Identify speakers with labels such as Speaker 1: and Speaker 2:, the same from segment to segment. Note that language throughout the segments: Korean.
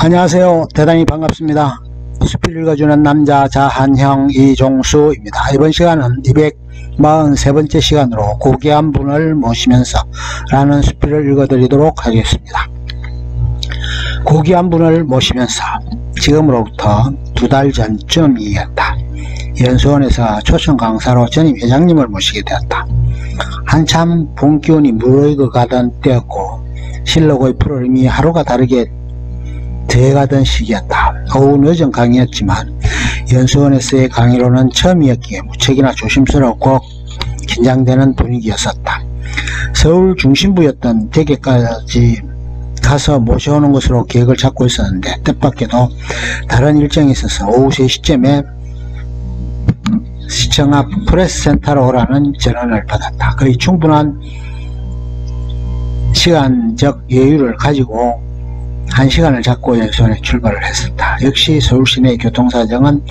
Speaker 1: 안녕하세요. 대단히 반갑습니다. 수필 읽어주는 남자 자한형 이종수입니다. 이번 시간은 243번째 시간으로 고귀한 분을 모시면서 라는 수필을 읽어드리도록 하겠습니다. 고귀한 분을 모시면서 지금으로부터 2달 전쯤이었다. 연수원에서 초청 강사로 전임 회장님을 모시게 되었다. 한참 봄 기운이 무르익어 가던 때였고 실록의 프로그램이 하루가 다르게 돼가던 시기였다. 오후 늦은 강의였지만 연수원에서의 강의로는 처음이었기에 무척이나 조심스럽고 긴장되는 분위기였었다. 서울 중심부였던 대개까지 가서 모셔오는 것으로 계획을 잡고 있었는데 뜻밖에도 다른 일정이 있어서 오후 3시쯤에 시청 앞 프레스센터로 오라는 전화를 받았다. 거의 충분한 시간적 여유를 가지고 1시간을 잡고 연수원에 출발을 했었다. 역시 서울 시내 교통사정은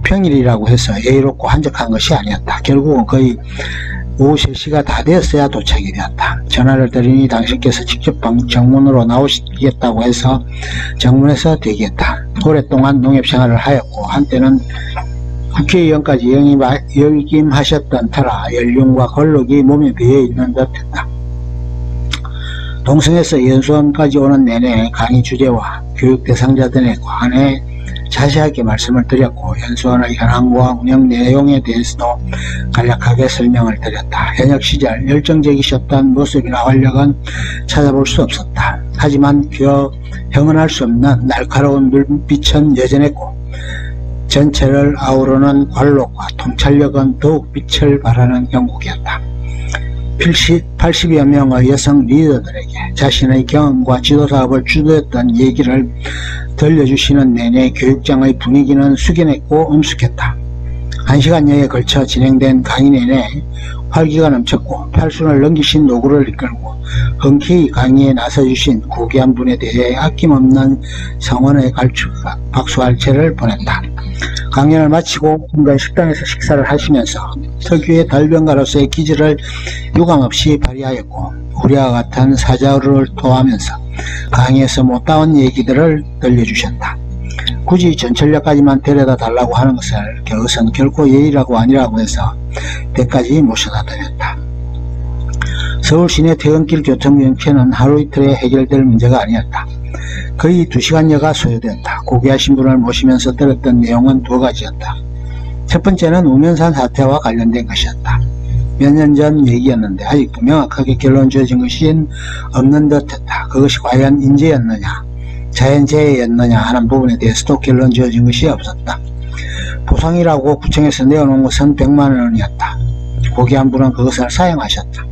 Speaker 1: 평일이라고 해서 여유롭고 한적한 것이 아니었다. 결국은 거의 오후 3시가 다 되었어야 도착이 되었다. 전화를 드리니 당신께서 직접 정문으로 나오시겠다고 해서 정문에서 대기했다. 오랫동안 농협생활을 하였고 한때는 국회의원까지 역임하셨던 터라 연륜과 권력이 몸에 배어있는 듯했다. 동성에서 연수원까지 오는 내내 강의 주제와 교육 대상자들에 관해 자세하게 말씀을 드렸고 연수원의 현황과 운영 내용에 대해서도 간략하게 설명을 드렸다. 현역 시절 열정적이셨던 모습이나 활력은 찾아볼 수 없었다. 하지만 형언할 수 없는 날카로운 눈빛은 여전했고 전체를 아우르는 관록과 통찰력은 더욱 빛을 발하는 형국이었다. 80여 명의 여성 리더들에게 자신의 경험과 지도사업을 주도했던 얘기를 들려주시는 내내 교육장의 분위기는 숙연했고 엄숙했다. 1시간여에 걸쳐 진행된 강의 내내 활기가 넘쳤고 팔순을 넘기신 노고를 이끌고 흔쾌히 강의에 나서주신 고귀한 분에 대해 아낌없는 성원의 박수할채를 보냈다. 강연을 마치고 중간 식당에서 식사를 하시면서 특유의 달변가로서의 기질을 유감없이 발휘하였고 우리와 같은 사자를 토하면서 강의에서 못다운 얘기들을 들려주셨다. 굳이 전철역까지만 데려다 달라고 하는 것은 결코 예의라고 아니라고 해서 배까지 모셔다 드렸다. 서울 시내 퇴근길 교통 정체는 하루 이틀에 해결될 문제가 아니었다. 거의 2시간여가 소요되었다. 고귀하신 분을 모시면서 들었던 내용은 2가지였다. 첫 번째는 우면산 사태와 관련된 것이었다. 몇 년 전 얘기였는데 아직도 명확하게 결론 지어진 것이 없는 듯했다. 그것이 과연 인재였느냐 자연재해였느냐 하는 부분에 대해서도 결론 지어진 것이 없었다. 보상이라고 구청에서 내어놓은 것은 100만원이었다. 고귀한 분은 그것을 사용하셨다.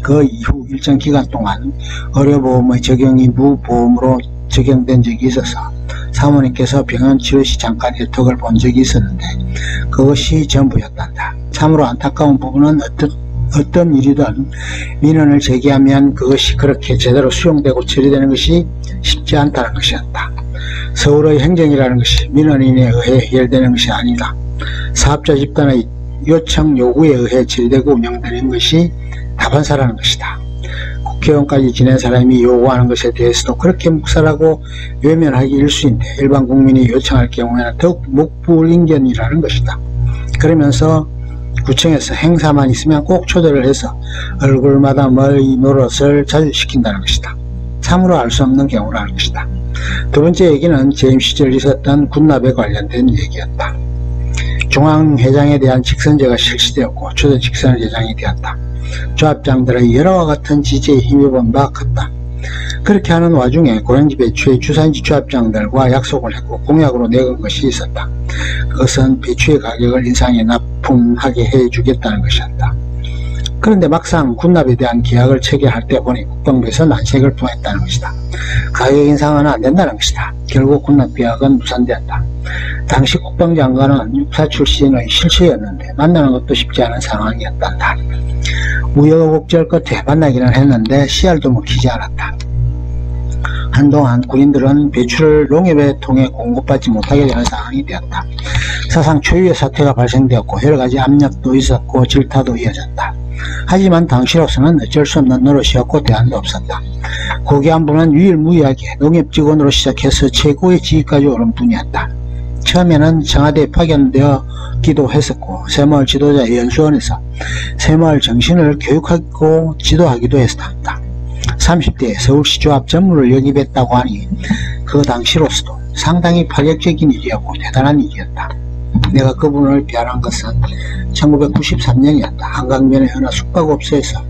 Speaker 1: 그 이후 일정 기간 동안 의료보험의 적용이 무보험으로 적용된 적이 있어서 사모님께서 병원 치료 시 잠깐 혜택을 본 적이 있었는데 그것이 전부였단다. 참으로 안타까운 부분은 어떤 일이든 민원을 제기하면 그것이 그렇게 제대로 수용되고 처리되는 것이 쉽지 않다는 것이었다. 서울의 행정이라는 것이 민원인에 의해 해결되는 것이 아니다. 사업자 집단의 요청 요구에 의해 처리되고 운영되는 것이 다반사라는 것이다. 국회의원까지 지낸 사람이 요구하는 것에 대해서도 그렇게 묵살하고 외면하기 일수인데 일반 국민이 요청할 경우에는 더욱 묵불인견이라는 것이다. 그러면서 구청에서 행사만 있으면 꼭 초대를 해서 얼굴마다 머리 노릇을 자주 시킨다는 것이다. 참으로 알 수 없는 경우라는 것이다. 두 번째 얘기는 재임 시절 있었던 군납에 관련된 얘기였다. 중앙회장에 대한 직선제가 실시되었고 초대 직선을 예정이 되었다. 조합장들의 여러와 같은 지지에 힘입은 바 같다. 그렇게 하는 와중에 고량지 배추의 주산지 조합장들과 약속을 했고 공약으로 내건 것이 있었다. 그것은 배추의 가격을 인상에 납품하게 해주겠다는 것이었다. 그런데 막상 군납에 대한 계약을 체결할 때 보니 국방부에서 난색을 표했다는 것이다. 가격 인상은 안 된다는 것이다. 결국 군납 계약은 무산되었다. 당시 국방장관은 육사 출신의 실체였는데 만나는 것도 쉽지 않은 상황이었단다. 우여곡절 끝에 만나기는 했는데 씨알도 먹히지 않았다. 한동안 군인들은 배추를 농협에 통해 공급받지 못하게 되는 상황이 되었다. 사상 초유의 사태가 발생되었고 여러가지 압력도 있었고 질타도 이어졌다. 하지만 당시로서는 어쩔 수 없는 노릇이었고 대안도 없었다. 고기안부는 유일무이하게 농협직원으로 시작해서 최고의 지위까지 오른 분이었다. 처음에는 청와대에 파견되어 했었고 새마을 지도자 연수원에서 새마을 정신을 교육하고 지도하기도 했었다. 30대에 서울시 조합 전무를 영입했다고 하니 그 당시로서도 상당히 파격적인 일이었고 대단한 일이었다. 내가 그분을 비하한 것은 1993년이었다. 한강변의 어느 숙박업소에서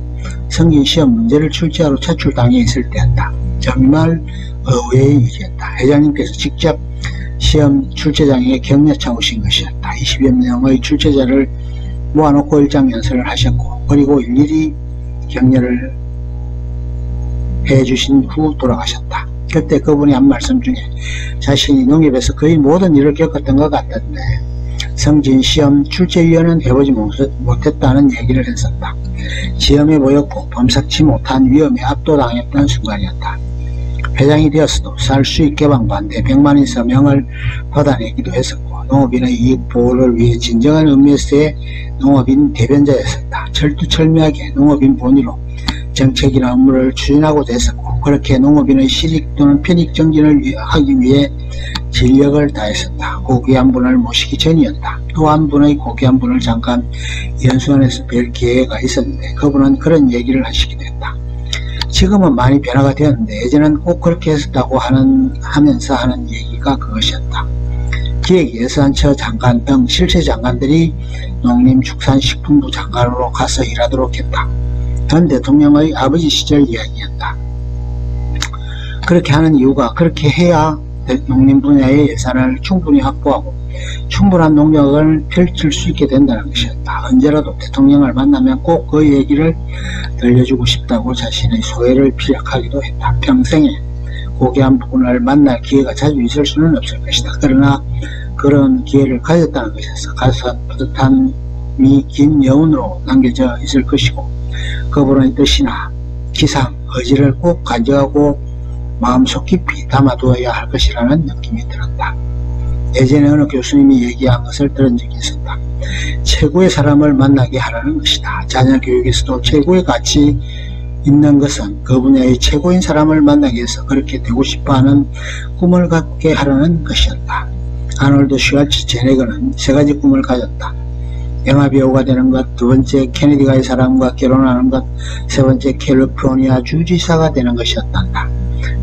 Speaker 1: 성진시험 문제를 출제하러 차출당해 있을 때였다. 정말 의외의 일이었다. 회장님께서 직접 시험 출제장에 격려차 오신 것이었다. 20여 명의 출제자를 모아놓고 일장 연설을 하셨고 그리고 일일이 격려를 해주신 후 돌아가셨다. 그때 그분이 한 말씀 중에 자신이 농협에서 거의 모든 일을 겪었던 것 같던데 성진시험 출제위원은 해보지 못했다는 얘기를 했었다. 시험에 보였고 범삭치 못한 위험에 압도당했던 순간이었다. 회장이 되었어도 살수익 개방 반대 100만인 서명을 받아내기도 했었고 농업인의 이익 보호를 위해 진정한 의미에서의 농업인 대변자였었다. 철두철미하게 농업인 본위로 정책이나 업무를 추진하고도 했었고 그렇게 농업인의 실익 또는 편익 정진을 하기 위해 진력을 다했었다. 고귀한 분을 모시기 전이었다. 또 한 분의 고귀한 분을 잠깐 연수원에서 뵐 기회가 있었는데 그분은 그런 얘기를 하시기도 했다. 지금은 많이 변화가 되었는데 예전엔 꼭 그렇게 했었다고 하면서 하는 얘기가 그것이었다. 기획예산처 장관 등 실세 장관들이 농림축산식품부 장관으로 가서 일하도록 했다. 전 대통령의 아버지 시절 이야기였다. 그렇게 하는 이유가 그렇게 해야 농림 분야의 예산을 충분히 확보하고 충분한 농력을 펼칠 수 있게 된다는 것이었다. 언제라도 대통령을 만나면 꼭 그 얘기를 들려주고 싶다고 자신의 소회를 피력하기도 했다. 평생에 고귀한 분을 만날 기회가 자주 있을 수는 없을 것이다. 그러나 그런 기회를 가졌다는 것이었어. 가서 뿌듯함이 긴 여운으로 남겨져 있을 것이고 그분의 뜻이나 기상, 의지를 꼭 가져가고 마음속 깊이 담아두어야 할 것이라는 느낌이 들었다. 예전에 어느 교수님이 얘기한 것을 들은 적이 있었다. 최고의 사람을 만나게 하라는 것이다. 자녀 교육에서도 최고의 가치 있는 것은 그 분야의 최고인 사람을 만나게 해서 그렇게 되고 싶어하는 꿈을 갖게 하라는 것이었다. 아놀드 슈왈츠제네거는 세 가지 꿈을 가졌다. 영화배우가 되는 것, 두 번째 케네디가의 사람과 결혼하는 것, 세 번째 캘리포니아 주지사가 되는 것이었단다.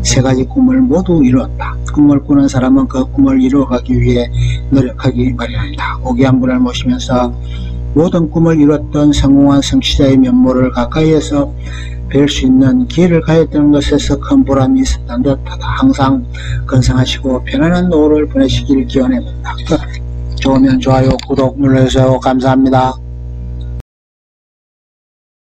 Speaker 1: 세 가지 꿈을 모두 이루었다. 꿈을 꾸는 사람은 그 꿈을 이루어가기 위해 노력하기 마련이다. 고귀한 분을 모시면서 모든 꿈을 이뤘던 성공한 성취자의 면모를 가까이에서 뵐 수 있는 기회를 가졌던 것에서 큰 보람이 있었던 듯하다. 항상 건강하시고 편안한 노후를 보내시길 기원해본다. 좋으면 좋아요, 구독 눌러주세요. 감사합니다.